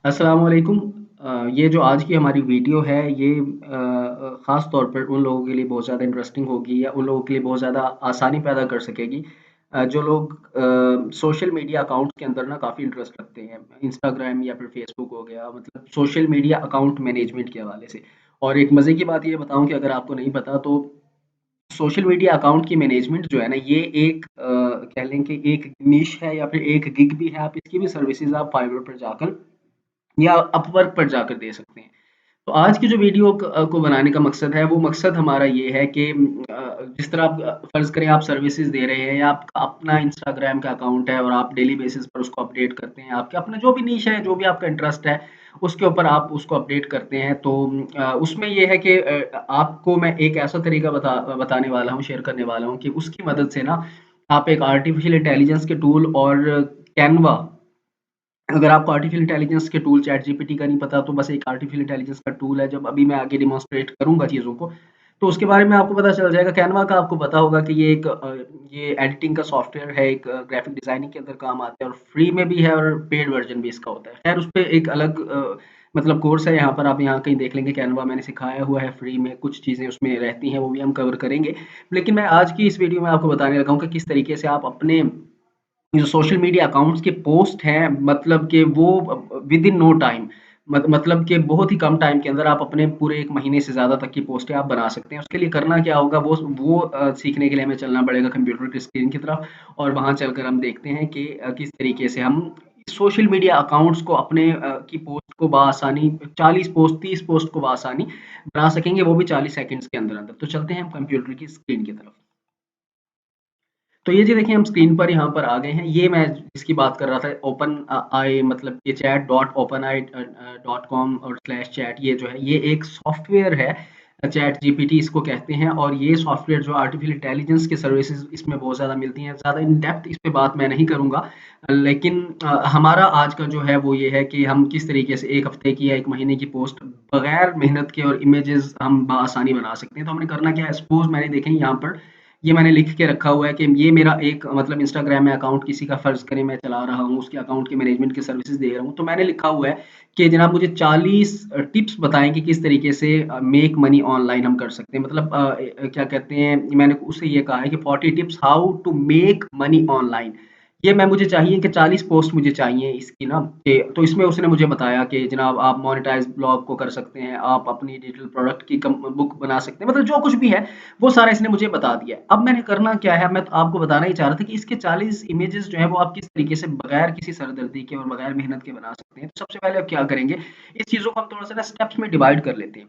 अस्सलाम वालेकुम। ये जो आज की हमारी वीडियो है ये ख़ास तौर पर उन लोगों के लिए बहुत ज़्यादा इंटरेस्टिंग होगी या उन लोगों के लिए बहुत ज़्यादा आसानी पैदा कर सकेगी जो लोग सोशल मीडिया अकाउंट्स के अंदर ना काफ़ी इंटरेस्ट रखते हैं। इंस्टाग्राम या फिर फेसबुक हो गया, मतलब सोशल मीडिया अकाउंट मैनेजमेंट के हवाले से। और एक मज़े की बात ये बताऊँ कि अगर आपको नहीं पता तो सोशल मीडिया अकाउंट की मैनेजमेंट जो है ना ये एक कह लें कि एक निश है या फिर एक गिग भी है। आप इसकी भी सर्विसेज़ आप फाइवर पर जाकर या अपवर्क पर जाकर दे सकते हैं। तो आज की जो वीडियो को बनाने का मकसद है, वो मकसद हमारा ये है कि जिस तरह आप फ़र्ज़ करें आप सर्विसेज़ दे रहे हैं या आपका अपना इंस्टाग्राम का अकाउंट है और आप डेली बेसिस पर उसको अपडेट करते हैं। आपके अपना जो भी निश है, जो भी आपका इंटरेस्ट है, उसके ऊपर आप उसको अपडेट करते हैं। तो उसमें ये है कि आपको मैं एक ऐसा तरीका बताने वाला हूँ, शेयर करने वाला हूँ कि उसकी मदद से ना आप एक आर्टिफ़िशियल इंटेलिजेंस के टूल और कैनवा, अगर आपको आर्टिफ़िशियल इंटेलिजेंस के टूल चैटजीपीटी का नहीं पता तो बस एक आर्टिफ़िशियल इंटेलिजेंस का टूल है, जब अभी मैं आगे डेमोंस्ट्रेट करूँगा चीज़ों को, तो उसके बारे में आपको पता चल जाएगा। कैनवा का आपको पता होगा कि ये एक ये एडिटिंग का सॉफ्टवेयर है, एक ग्राफ़िक डिज़ाइनिंग के अंदर काम आता है और फ्री में भी है और पेड वर्ज़न भी इसका होता है। ख़ैर उसपे एक अलग मतलब कोर्स है, यहाँ पर आप यहाँ कहीं देख लेंगे कैनवा मैंने सिखाया हुआ है फ्री में, कुछ चीज़ें उसमें रहती हैं, वो भी हम कवर करेंगे। लेकिन मैं आज की इस वीडियो में आपको बताने लगा हूँ कि किस तरीके से आप अपने जो सोशल मीडिया अकाउंट्स के पोस्ट हैं, मतलब कि वो विद इन नो टाइम मतलब कि बहुत ही कम टाइम के अंदर आप अपने पूरे 1 महीने से ज़्यादा तक की पोस्टें आप बना सकते हैं। उसके लिए करना क्या होगा, वो सीखने के लिए हमें चलना पड़ेगा कंप्यूटर की स्क्रीन की तरफ और वहाँ चलकर हम देखते हैं कि किस तरीके से हम सोशल मीडिया अकाउंट्स को अपने की पोस्ट को बआसानी 40 पोस्ट 30 पोस्ट को बआसानी बना सकेंगे, वो भी 40 सेकंड्स के अंदर-अंदर। तो चलते हैं हम कंप्यूटर की स्क्रीन की तरफ। तो ये जी देखिए हम स्क्रीन पर यहाँ पर आ गए हैं। ये मैं जिसकी बात कर रहा था ओपन आई, मतलब ये chat dot open I dot com और स्लैश चैट, ये जो है ये एक सॉफ्टवेयर है। चैट जीपीटी इसको कहते हैं और ये सॉफ्टवेयर जो आर्टिफिशियल इंटेलिजेंस की सर्विसेज इसमें बहुत ज़्यादा मिलती हैं। ज़्यादा इन डेप्थ इस पे बात मैं नहीं करूँगा, लेकिन हमारा आज का जो है वो ये है कि हम किस तरीके से 1 हफ्ते की या 1 महीने की पोस्ट बगैर मेहनत के और इमेजेस हम बआसानी बना सकते हैं। तो हमने करना क्या है, सपोज़ मैंने देखें यहाँ पर ये मैंने लिख के रखा हुआ है कि ये मेरा एक मतलब इंस्टाग्राम में अकाउंट किसी का फ़र्ज़ करें मैं चला रहा हूँ, उसके अकाउंट की मैनेजमेंट की सर्विसेज़ दे रहा हूँ। तो मैंने लिखा हुआ है कि जनाब मुझे 40 टिप्स बताएँ कि किस तरीके से मेक मनी ऑनलाइन हम कर सकते हैं। मतलब क्या कहते हैं, मैंने उससे ये कहा है कि 40 tips how to make money online. ये मैं मुझे चाहिए कि 40 पोस्ट मुझे चाहिए इसकी ना, कि तो इसमें उसने मुझे बताया कि जनाब आप मोनेटाइज़ ब्लॉग को कर सकते हैं, आप अपनी डिजिटल प्रोडक्ट की कम बुक बना सकते हैं, मतलब जो कुछ भी है वो सारा इसने मुझे बता दिया है। अब मैंने करना क्या है, मैं तो आपको बताना ही चाह रहा था कि इसके 40 इमेजेस जो हैं वो आप किस तरीके से बगैर किसी सरदर्दी के और बगैर मेहनत के बना सकते हैं। तो सबसे पहले आप क्या करेंगे, इस चीज़ों को हम थोड़ा-सा ना स्टेप्स में डिवाइड कर लेते हैं।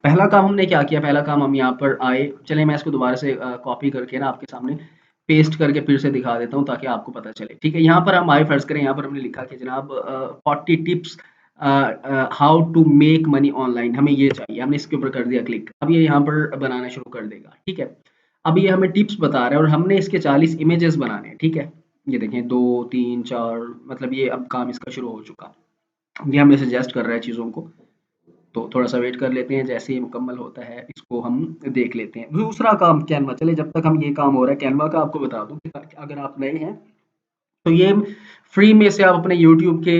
पहला काम हमने क्या किया, पहला काम हम यहाँ पर आए, चलिए मैं इसको दोबारा से कॉपी करके ना आपके सामने पेस्ट करके फिर से दिखा देता हूँ ताकि आपको पता चले। ठीक है, यहाँ पर हम आए, फ़र्ज़ करें यहाँ पर हमने लिखा कि जनाब 40 tips how to make money online, हमें ये चाहिए। हमने इसके ऊपर कर दिया क्लिक। अब ये यहाँ पर बनाना शुरू कर देगा। ठीक है, अब ये हमें टिप्स बता रहा है और हमने इसके 40 इमेजेस बनाने हैं। ठीक है, ये देखें 2, 3, 4, मतलब ये अब काम इसका शुरू हो चुका। ये हमें सजेस्ट कर रहा है चीज़ों को। तो थोड़ा-सा वेट कर लेते हैं, जैसे ही मुकम्मल होता है इसको हम देख लेते हैं। दूसरा काम कैनवा, चलिए जब तक हम ये काम हो रहा है कैनवा का आपको बता दूँ कि अगर आप नए हैं तो ये फ्री में से आप अपने यूट्यूब के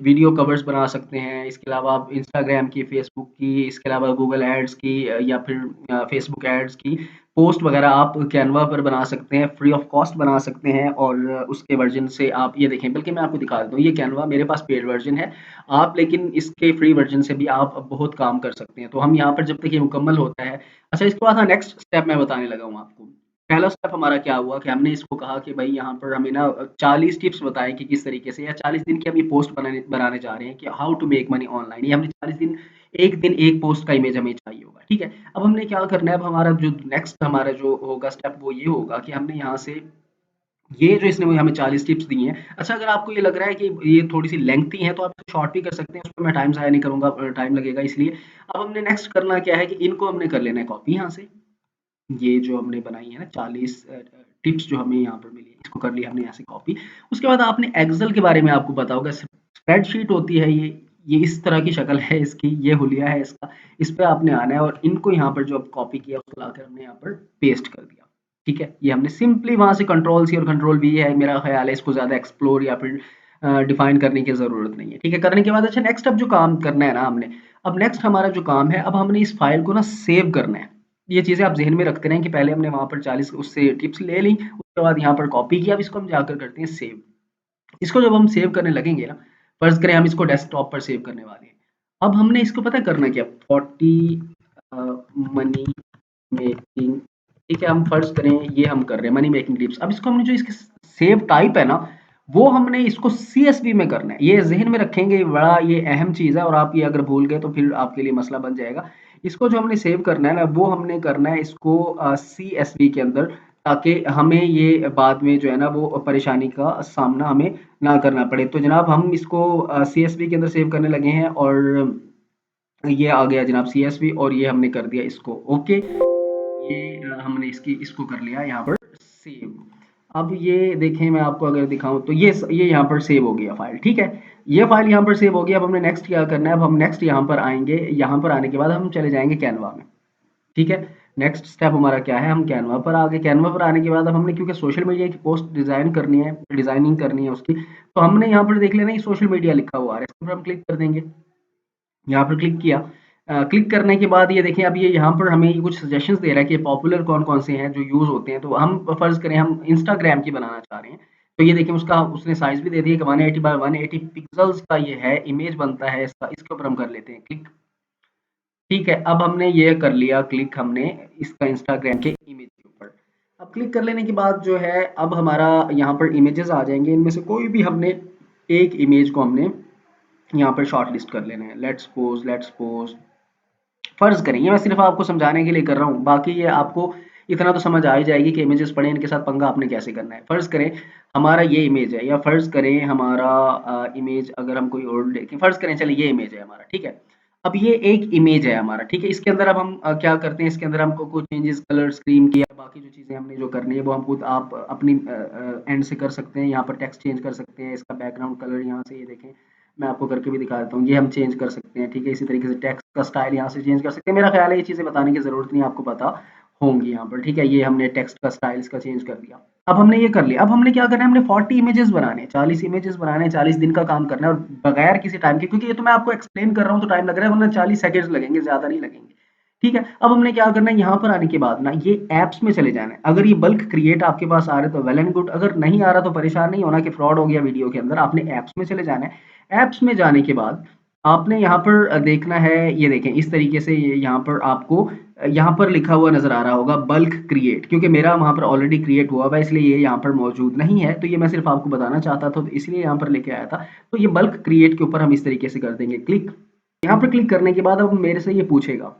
वीडियो कवर्स बना सकते हैं। इसके अलावा आप इंस्टाग्राम की, फ़ेसबुक की, इसके अलावा गूगल एड्स की या फिर फ़ेसबुक एड्स की पोस्ट वगैरह आप कैनवा पर बना सकते हैं, फ्री ऑफ कॉस्ट बना सकते हैं और उसके वर्ज़न से आप ये देखें, बल्कि मैं आपको दिखा देता हूँ, ये कैनवा मेरे पास पेड वर्ज़न है। आप लेकिन इसके फ्री वर्ज़न से भी आप बहुत काम कर सकते हैं। तो हम यहाँ पर जब तक ये मुकम्मल होता है, अच्छा इसके बाद हाँ, नेक्स्ट स्टेप मैं बताने लगा हूँ आपको। पहला स्टेप हमारा क्या हुआ कि हमने इसको कहा कि भाई यहाँ पर हमें ना 40 टिप्स बताएँ कि किस तरीके से, या 40 दिन की हम ये पोस्ट बनाने बनाने जा रहे हैं कि how to make money online. ये हमने 40 दिन, 1 दिन 1 पोस्ट का इमेज हमें चाहिए होगा, ठीक है? अब हमने क्या करना है, अब हमारा जो नेक्स्ट हमारा जो होगा स्टेप वो ये होगा कि हमने यहाँ से ये जो इसने हमें 40 टिप्स दी हैं। अच्छा अगर आपको ये लग रहा है कि ये थोड़ी-सी लेंथी है तो आप इसको शॉर्ट भी कर सकते हैं, उसपे मैं टाइम ज़ाया नहीं करूँगा, टाइम लगेगा इसलिए। अब हमने नेक्स्ट करना क्या है कि इनको हमने कर लेना है कॉपी यहाँ से। ये जो हमने बनाई है ना 40 टिप्स जो हमें यहाँ पर मिली है, इसको कर लिया हमने यहाँ से कॉपी। उसके बाद आपने एक्सेल के बारे में आपको पता होगा, स्प्रेडशीट होती है ये इस तरह की शक्ल है इसकी, ये हुलिया है इसका। इस पे आपने आना है और इनको यहाँ पर जो अब कॉपी किया उसको लाकर हमने यहाँ पर पेस्ट कर दिया। ठीक है? ये हमने सिंपली वहाँ से कंट्रोल सी और कंट्रोल वी है, मेरा ख़्याल है इसको ज़्यादा एक्सप्लोर या फिर डिफाइन करने की ज़रूरत नहीं है। ठीक है, करने के बाद अच्छा नेक्स्ट अब जो काम करना है ना हमने, अब नेक्स्ट हमारा जो काम है, अब हमने इस फाइल को ना सेव करना है। ये चीज़ें आप ज़हन में रखते रहें कि पहले हमने वहाँ पर 40 उससे टिप्स ले ली, उसके बाद यहाँ पर कॉपी किया, अब इसको हम जाकर करते हैं सेव। इसको जब हम सेव करने लगेंगे ना, फर्ज करें हम इसको डेस्कटॉप पर सेव करने वाले हैं। अब हमने इसको पता है करना क्या, 40 मनी मेकिंग, ठीक है, हम फर्ज करें ये हम कर रहे हैं मनी मेकिंग टिप्स। अब इसको हमने जो इसके सेव टाइप है ना, वो हमने इसको सीएसवी में करना है। ये जहन में रखेंगे, बड़ा ये अहम चीज़ है, और आप ये अगर भूल गए तो फिर आपके लिए मसला बन जाएगा। इसको जो हमने सेव करना है ना, वो हमने करना है इसको सीएसवी के अंदर, ताकि हमें ये बाद में जो है ना वो परेशानी का सामना हमें ना करना पड़े। तो जनाब हम इसको सीएसवी के अंदर सेव करने लगे हैं, और ये आ गया जनाब सीएसवी, और ये हमने कर दिया इसको ओके। ये हमने इसको कर लिया यहाँ पर सेव। अब ये देखें, मैं आपको अगर दिखाऊं तो ये यहाँ पर सेव हो गया फाइल, ठीक है। ये फाइल यहाँ पर सेव हो गया। अब हमने नेक्स्ट क्या करना है, अब हम नेक्स्ट यहाँ पर आएंगे, यहाँ पर आने के बाद हम चले जाएंगे कैनवा में, ठीक है। नेक्स्ट स्टेप हमारा क्या है, हम कैनवा पर आ गए। कैनवा पर आने के बाद अब हमने क्योंकि सोशल मीडिया की पोस्ट डिजाइन करनी है, डिजाइनिंग करनी है उसकी, तो हमने यहाँ पर देख लेना ये सोशल मीडिया लिखा हुआ है, इस पर हम क्लिक कर देंगे। यहाँ पर क्लिक किया। क्लिक करने के बाद ये देखें, अब ये यहाँ पर हमें ये कुछ सजेशंस दे रहा है कि पॉपुलर कौन कौन से हैं जो यूज होते हैं। तो हम फर्ज करें हम इंस्टाग्राम की बनाना चाह रहे हैं, तो ये देखें उसका उसने साइज भी दे दिया कि 180 बाय 180 पिक्सल्स का ये है, इमेज बनता है इसका। इसके ऊपर हम कर लेते हैं क्लिक, ठीक है। अब हमने ये कर लिया क्लिक हमने इसका इंस्टाग्राम के इमेज के ऊपर। अब क्लिक कर लेने के बाद जो है, अब हमारा यहाँ पर इमेजेस आ जाएंगे, इनमें से कोई भी हमने एक इमेज को हमने यहाँ पर शॉर्ट लिस्ट कर लेना है। लेट्स सपोज फर्ज करें, ये मैं सिर्फ आपको समझाने के लिए कर रहा हूँ, बाकी ये आपको इतना तो समझ आ ही जाएगी कि इमेजेस पड़े इनके साथ पंगा आपने कैसे करना है। फर्ज करें हमारा ये इमेज है, या फर्ज करें हमारा इमेज अगर हम कोई और देखें, फर्ज करें चलिए ये इमेज है हमारा, ठीक है। अब ये एक इमेज है हमारा, ठीक है। इसके अंदर अब हम क्या करते हैं, इसके अंदर हमको कुछ चेंजेस कलर स्क्रीन की या बाकी जो चीज़ें हमने जो करनी है वो हम खुद आप अपनी एंड से कर सकते हैं। यहाँ पर टेक्स्ट चेंज कर सकते हैं, इसका बैकग्राउंड कलर यहाँ से ये देखें, मैं आपको करके भी दिखा देता हूँ, ये हम चेंज कर सकते हैं, ठीक है। इसी तरीके से टेक्स्ट का स्टाइल यहाँ से चेंज कर सकते हैं। मेरा ख्याल है ये चीज़ें बताने की ज़रूरत नहीं, आपको पता होंगी यहाँ पर, ठीक है। ये हमने टेक्स्ट का स्टाइल इसका चेंज कर दिया। अब हमने ये कर लिया। अब हमने क्या करना है, हमने 40 इमेजेस बनाने हैं, 40 इमेजेस बनाने हैं, 40 दिन का काम करना है, और बगैर किसी टाइम के, क्योंकि ये तो मैं आपको एक्सप्लेन कर रहा हूँ तो टाइम लग रहा है, वरना 40 सेकंड्स लगेंगे, ज़्यादा नहीं लगेंगे, ठीक है। अब हमने क्या करना है, यहाँ पर आने के बाद ना ये ऐप्स में चले जाना है। अगर ये बल्क क्रिएट आपके पास आ रहे तो वेल एंड गुड, अगर नहीं आ रहा तो परेशान नहीं होना कि फ्रॉड हो गया वीडियो के अंदर। आपने ऐप्स में चले जाना है। ऐप्स में जाने के बाद आपने यहाँ पर देखना है, ये देखें इस तरीके से, ये यहाँ पर आपको यहाँ पर लिखा हुआ नजर आ रहा होगा बल्क क्रिएट, क्योंकि मेरा वहाँ पर ऑलरेडी क्रिएट हुआ हुआ है, इसलिए ये यहाँ पर मौजूद नहीं है। तो ये मैं सिर्फ आपको बताना चाहता था, तो इसलिए यहाँ पर लेके आया था। तो ये बल्क क्रिएट के ऊपर हम इस तरीके से कर देंगे क्लिक। यहाँ पर क्लिक करने के बाद अब मेरे से ये पूछेगा,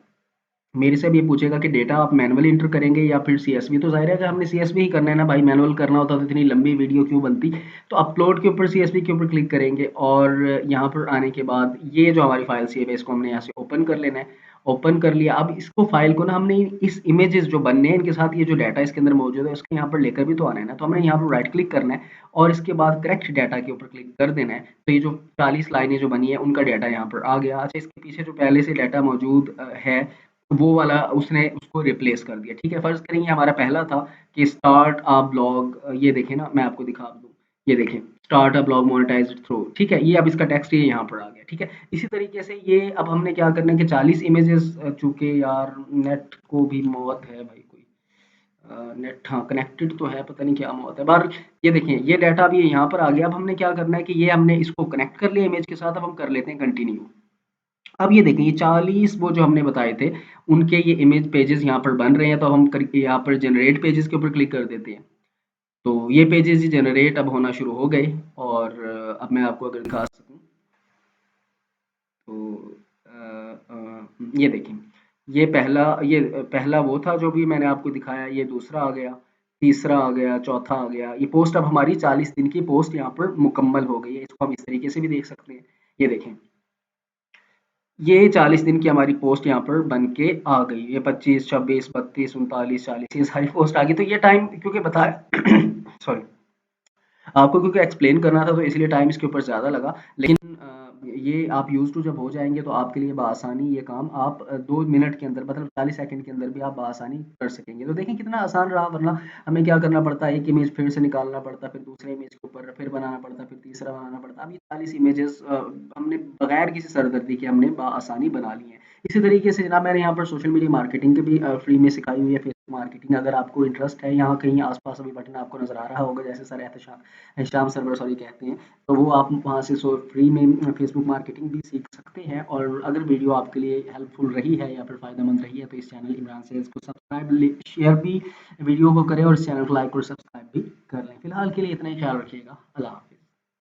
मेरे से अब ये पूछेगा कि डेटा आप मैनुअली इंटर करेंगे या फिर सीएसवी। तो जाहिर है कि हमने सीएसवी ही करना है ना भाई, मैनुअल करना होता तो इतनी लंबी वीडियो क्यों बनती। तो अपलोड के ऊपर सीएसवी के ऊपर क्लिक करेंगे, और यहाँ पर आने के बाद ये जो हमारी फाइल सेव है इसको हमने यहाँ से ओपन कर लेना है। ओपन कर लिया। अब इसको फाइल को ना हमने इस इमेजेस जो बनने हैं इनके साथ ये जो डाटा इसके अंदर मौजूद है उसके यहाँ पर लेकर भी तो आना है ना। तो हमने यहाँ पर राइट क्लिक करना है, और इसके बाद करेक्ट डाटा के ऊपर क्लिक कर देना है। तो ये जो 40 लाइनें जो बनी है उनका डाटा यहाँ पर आ गया। अच्छा, इसके पीछे जो पहले से डाटा मौजूद है वो वाला उसने उसको रिप्लेस कर दिया, ठीक है। फर्ज करें ये हमारा पहला था कि स्टार्ट अ ब्लॉग, ये देखें ना, मैं आपको दिखा दूँ, ये देखें start a blog monetised through, ठीक है। ये अब इसका टेक्स्ट ये यहाँ पर आ गया, ठीक है। इसी तरीके से ये अब हमने क्या करना है कि 40 इमेजेस, चूंकि यार नेट को भी मौत है भाई, कोई नेट, हाँ कनेक्टेड तो है, पता नहीं क्या मौत है बार। ये देखें ये डाटा भी यहाँ पर आ गया। अब हमने क्या करना है कि ये हमने इसको कनेक्ट कर लिया इमेज के साथ। अब हम कर लेते हैं कंटिन्यू। अब ये देखें ये 40 वो जो हमने बताए थे उनके ये इमेज पेजेस यहाँ पर बन रहे हैं। तो हम यहाँ पर जनरेट पेजेस के ऊपर क्लिक कर देते हैं। तो ये पेजेस ही जनरेट अब होना शुरू हो गए, और अब मैं आपको अगर दिखा सकूं तो ये देखें, ये पहला वो था जो भी मैंने आपको दिखाया, ये दूसरा आ गया, तीसरा आ गया, चौथा आ गया। ये पोस्ट अब हमारी 40 दिन की पोस्ट यहाँ पर मुकम्मल हो गई है। इसको हम इस तरीके से भी देख सकते हैं। ये देखें ये 40 दिन की हमारी पोस्ट यहाँ पर बन के आ गई। ये 25, 26, 32, 39, 40 ये सारी पोस्ट आ गई। तो ये टाइम क्योंकि बताया सॉरी आपको क्योंकि एक्सप्लेन करना था तो इसलिए टाइम इसके ऊपर ज़्यादा लगा। लेकिन ये आप यूज़्ड टू जब हो जाएँगे तो आपके लिए बआसानी ये काम आप 2 मिनट के अंदर मतलब 40 सेकंड के अंदर भी आप बआसानी कर सकेंगे। तो देखें कितना आसान रहा, वरना हमें क्या करना पड़ता है, एक इमेज फिर से निकालना पड़ता, फिर दूसरे इमेज के ऊपर फिर बनाना पड़ता, फिर तीसरा बनाना पड़ता। अब ये 40 इमेजेस हमने बगैर किसी सरदर्दी के हमने बआसानी बना ली हैं। इसी तरीके से जनाब मैंने यहाँ पर सोशल मीडिया मार्केटिंग की भी फ्री में सिखाई हुई है, फेसबुक मार्केटिंग। अगर आपको इंटरेस्ट है, यहाँ कहीं आस-पास अभी बटन आपको नज़र आ रहा होगा जैसे sir Ehtesham Shyam server sorry कहते हैं, तो वो आप वहाँ से फ्री में फेसबुक मार्केटिंग भी सीख सकते हैं। और अगर वीडियो आपके लिए हेल्पफुल रही है या फिर फ़ायदेमंद रही है तो इस चैनल इमरान सेल्स को सब्सक्राइब शेयर भी वीडियो को करें और इस चैनल को लाइक और सब्सक्राइब भी कर लें। फिलहाल के लिए इतना ही, ख्याल रखिएगा। अल्लाह हाफ़िज़।